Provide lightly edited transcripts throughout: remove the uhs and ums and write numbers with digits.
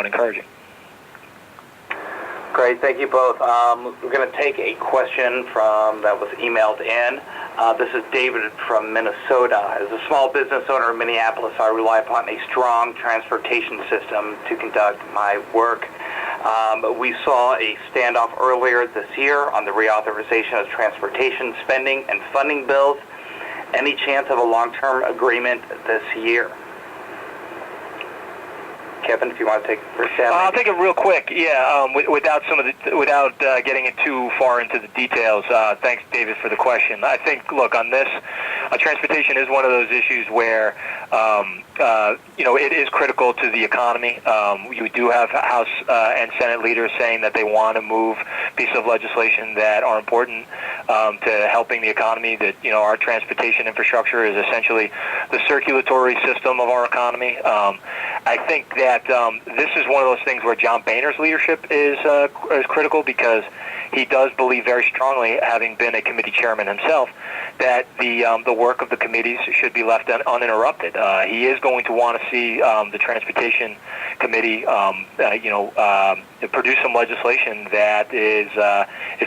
encouraging. Great, thank you both. We're going to take a question that was emailed in. This is David from Minnesota. As a small business owner in Minneapolis, I rely upon a strong transportation system to conduct my work. We saw a standoff earlier this year on the reauthorization of transportation spending and funding bills. Any chance of a long-term agreement this year? Kevin, if you want to take first stab. I'll take it real quick. Yeah, without getting it too far into the details. Thanks, David, for the question. I think, look, on this, transportation is one of those issues where it is critical to the economy. You do have House and Senate leaders saying that they want to move pieces of legislation that are important to helping the economy. That our transportation infrastructure is essentially the circulatory system of our economy. I think that this is one of those things where John Boehner's leadership is critical, because he does believe very strongly, having been a committee chairman himself, that the work of the committees should be left uninterrupted. He is going to want to see the Transportation Committee, produce some legislation that is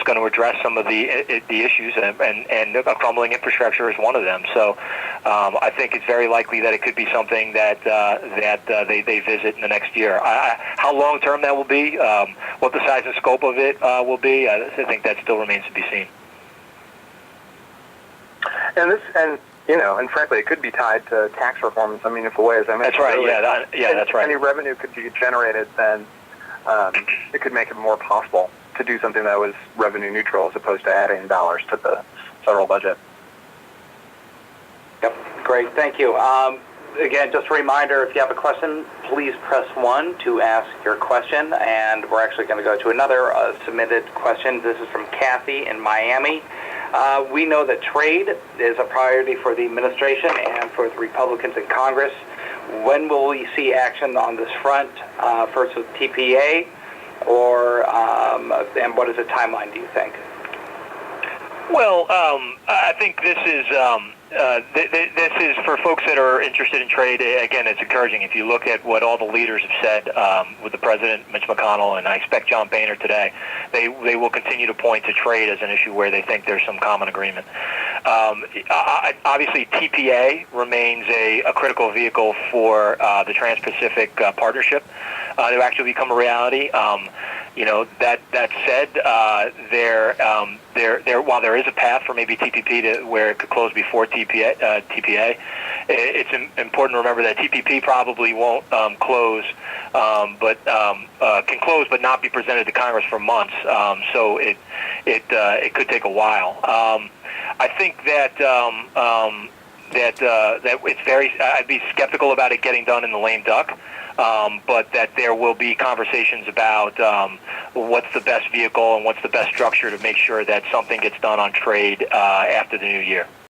going to address some of the issues, and a crumbling infrastructure is one of them. So I think it's very likely that it could be something that they visit in the next year. How long term that will be, what the size and scope of it will be, I think that still remains to be seen. And frankly, it could be tied to tax reform in some meaningful ways. I mean, that's right. Earlier, that's right. Any revenue could be generated, then it could make it more possible to do something that was revenue neutral as opposed to adding dollars to the federal budget. Yep, great, thank you. Again, just a reminder, if you have a question, please press 1 to ask your question. And we're actually going to go to another submitted question. This is from Kathy in Miami. We know that trade is a priority for the administration and for the Republicans in Congress. When will we see action on this front? First with TPA, and what is the timeline, do you think? Well, I think this is for folks that are interested in trade. Again, it's encouraging. If you look at what all the leaders have said, with the President, Mitch McConnell, and I expect John Boehner today, they will continue to point to trade as an issue where they think there's some common agreement. Obviously, TPA remains a critical vehicle for the Trans-Pacific Partnership to actually become a reality. That said, while there is a path for maybe TPP where it could close before TPA, it's important to remember that TPP probably won't close, but can close but not be presented to Congress for months. So it could take a while. I think that it's I'd be skeptical about it getting done in the lame duck. But that there will be conversations about what's the best vehicle and what's the best structure to make sure that something gets done on trade after the new year.